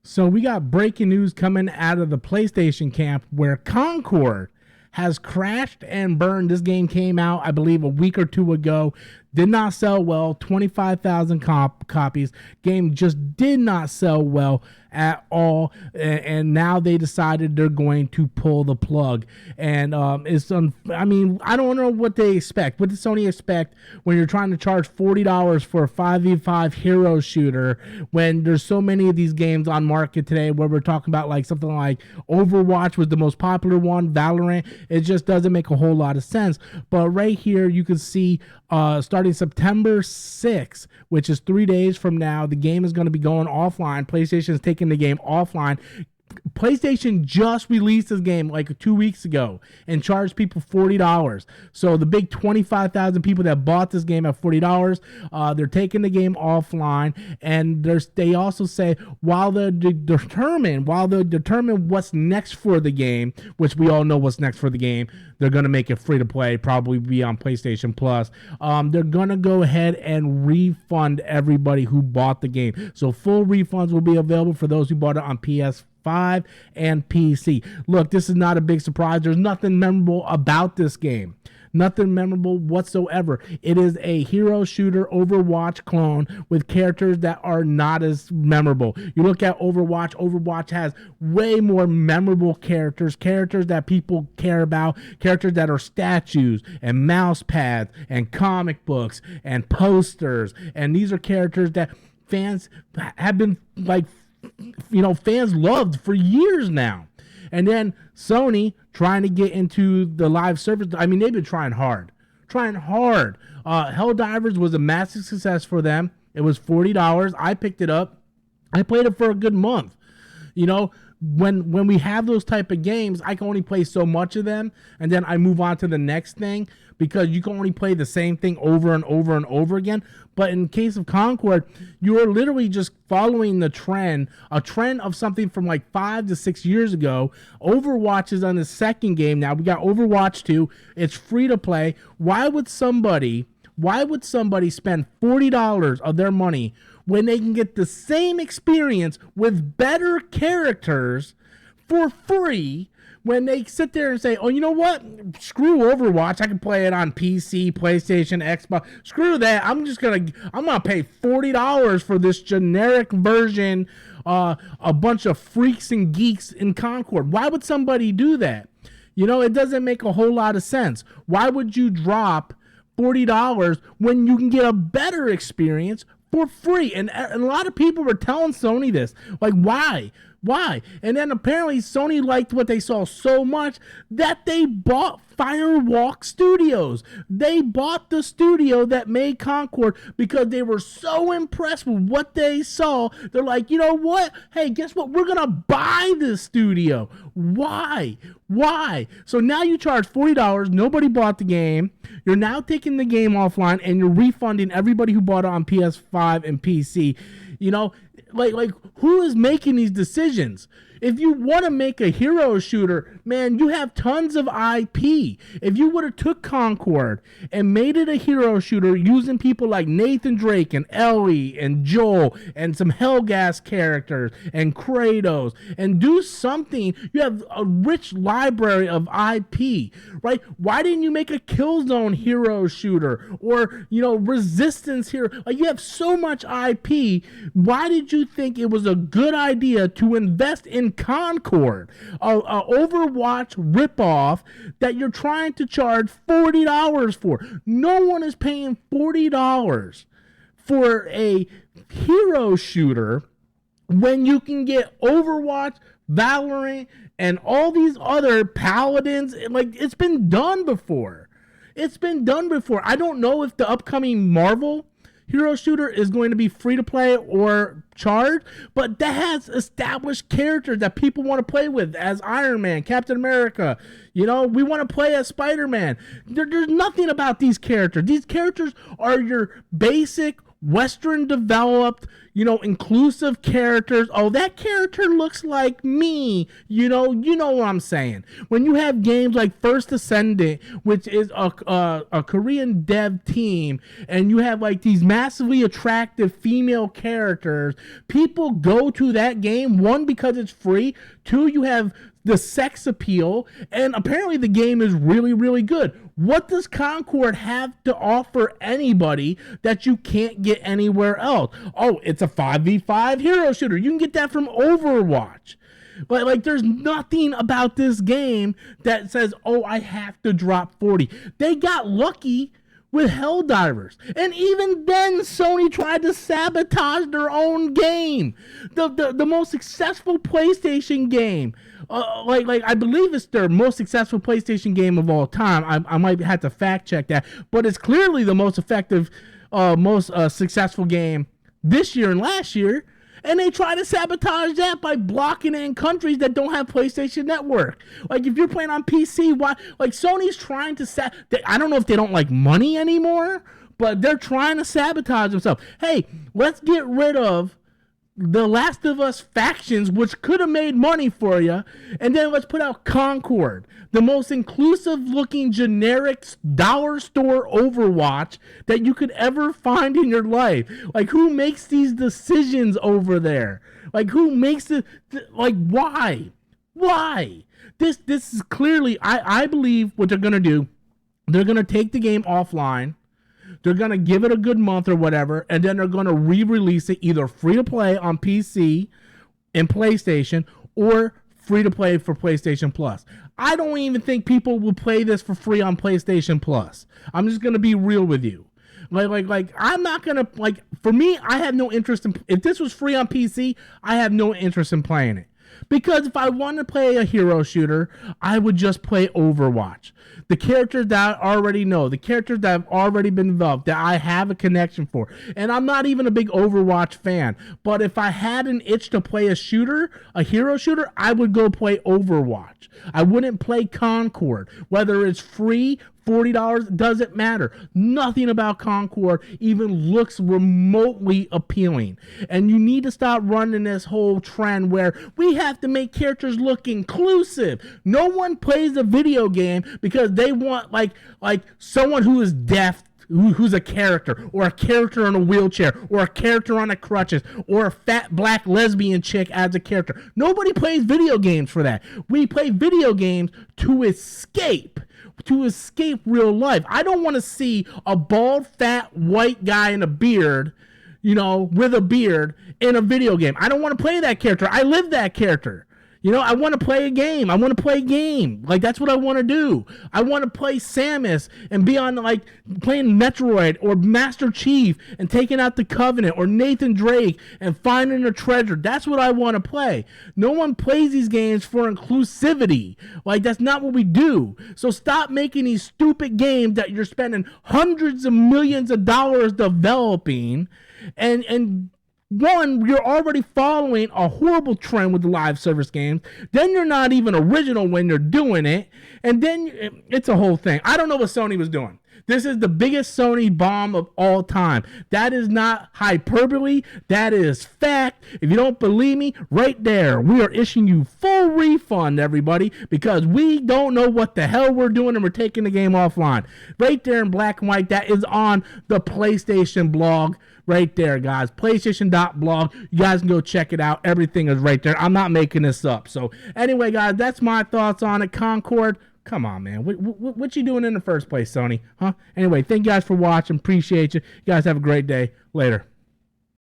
So we got breaking news coming out of the PlayStation camp where Concord has crashed and burned. This game came out, I believe, a week or two ago. Did not sell well. 25,000 copies. Game just did not sell well at all. And now they decided they're going to pull the plug. And I don't know what they expect. What did Sony expect when you're trying to charge $40 for a 5v5 hero shooter when there's so many of these games on market today where we're talking about like something like Overwatch was the most popular one, Valorant. It just doesn't make a whole lot of sense. But right here you can see starting September 6th, which is 3 days from now, the game is going to be going offline. PlayStation is taking the game offline. PlayStation just released this game like 2 weeks ago and charged people $40. So the big 25,000 people that bought this game at $40, they're taking the game offline. And they also say while they determine what's next for the game, which we all know what's next for the game, they're going to make it free to play, probably be on PlayStation Plus. They're going to go ahead and refund everybody who bought the game. So full refunds will be available for those who bought it on PS5 and PC. Look, this is not a big surprise. There's nothing memorable about this game. Nothing memorable whatsoever. It is a hero shooter Overwatch clone with characters that are not as memorable. You look at Overwatch, Overwatch has way more memorable characters that people care about, characters that are statues and mouse pads and comic books and posters. And these are characters that fans have been fans loved for years now. And then Sony trying to get into the live service. I mean, they've been trying hard. Helldivers was a massive success for them. It was $40. I picked it up. I played it for a good month. You know, when we have those type of games, I can only play so much of them, and then I move on to the next thing because you can only play the same thing over and over and over again. But in case of Concord, you are literally just following a trend of something from like 5 to 6 years ago. Overwatch is on the second game now. We got Overwatch 2. It's free to play. Why would somebody spend $40 of their money when they can get the same experience with better characters for free when they sit there and say, oh, you know what? Screw Overwatch. I can play it on PC, PlayStation, Xbox. Screw that. I'm gonna pay $40 for this generic version, a bunch of freaks and geeks in Concord. Why would somebody do that? You know, it doesn't make a whole lot of sense. Why would you drop $40 when you can get a better experience for free? And a lot of people were telling Sony this. Like, why? And then apparently Sony liked what they saw so much that they bought Firewalk Studios. They bought the studio that made Concord because they were so impressed with what they saw. They're like, you know what? Hey, guess what? We're going to buy this studio. Why? So now you charge $40. Nobody bought the game. You're now taking the game offline and you're refunding everybody who bought it on PS5 and PC. You know, like who is making these decisions? If you want to make a hero shooter, man, you have tons of IP. If you would have took Concord and made it a hero shooter using people like Nathan Drake and Ellie and Joel and some Hellgas characters and Kratos and do something, you have a rich library of IP, right? Why didn't you make a Killzone hero shooter or, you know, Resistance hero? Like, you have so much IP. Why did you think it was a good idea to invest in Concord, a Overwatch ripoff that you're trying to charge $40 for? No one is paying $40 for a hero shooter when you can get Overwatch, Valorant, and all these other Paladins. Like, it's been done before. I don't know if the upcoming Marvel hero shooter is going to be free to play or charge, but that has established characters that people want to play with, as Iron Man, Captain America. You know, we want to play as Spider-Man. There's nothing about these characters. These characters are your basic Western developed, inclusive characters. Oh, that character looks like me. You know what I'm saying. When you have games like First Ascendant, which is a Korean dev team, and you have like these massively attractive female characters, people go to that game, one, because it's free, two, you have the sex appeal, and apparently the game is really, really good. What does Concord have to offer anybody that you can't get anywhere else? Oh, it's a 5v5 hero shooter. You can get that from Overwatch. But like, there's nothing about this game that says, oh, I have to drop 40. They got lucky with Helldivers. And even then, Sony tried to sabotage their own game. The most successful PlayStation game. Like I believe it's their most successful PlayStation game of all time. I might have to fact check that. But it's clearly the most effective, most successful game this year and last year. And they try to sabotage that by blocking it in countries that don't have PlayStation Network. Like, if you're playing on PC, why? Like, Sony's trying to I don't know if they don't like money anymore, but they're trying to sabotage themselves. Hey, let's get rid of the Last of Us factions, which could have made money for you, and then let's put out Concord, the most inclusive-looking generic dollar store Overwatch that you could ever find in your life. Like, who makes these decisions over there? Like, who makes it? Like, why? Why? This is clearly, I believe what they're gonna do. They're gonna take the game offline. They're going to give it a good month or whatever, and then they're going to re-release it either free-to-play on PC and PlayStation or free-to-play for PlayStation Plus. I don't even think people will play this for free on PlayStation Plus. I'm just going to be real with you. Like, I'm not going to, like, for me, I have no interest in, if this was free on PC, I have no interest in playing it. Because if I want to play a hero shooter, I would just play Overwatch. The characters that I already know, the characters that have already been developed, that I have a connection for. And I'm not even a big Overwatch fan. But if I had an itch to play a shooter, a hero shooter, I would go play Overwatch. I wouldn't play Concord. Whether it's free, $40, doesn't matter. Nothing about Concord even looks remotely appealing. And you need to stop running this whole trend where we have to make characters look inclusive. No one plays a video game because they want like someone who is deaf, who's a character, or a character in a wheelchair, or a character on a crutches, or a fat black lesbian chick as a character. Nobody plays video games for that. We play video games to escape real life. I don't want to see a bald, fat, white guy in a beard, with a beard in a video game. I don't want to play that character. I live that character. I want to play a game. I want to play a game. Like, that's what I want to do. I want to play Samus and be on, like, playing Metroid or Master Chief and taking out the Covenant or Nathan Drake and finding a treasure. That's what I want to play. No one plays these games for inclusivity. Like, that's not what we do. So stop making these stupid games that you're spending hundreds of millions of dollars developing and one, you're already following a horrible trend with the live service games. Then you're not even original when you're doing it. And then it's a whole thing. I don't know what Sony was doing. This is the biggest Sony bomb of all time. That is not hyperbole. That is fact. If you don't believe me, right there, we are issuing you full refund, everybody, because we don't know what the hell we're doing and we're taking the game offline. Right there in black and white, that is on the PlayStation blog. Right there, guys. PlayStation.blog. You guys can go check it out. Everything is right there. I'm not making this up. So anyway, guys, that's my thoughts on it. Concord, come on, man. What you doing in the first place, Sony? Huh? Anyway, thank you guys for watching. Appreciate you. You guys have a great day. Later.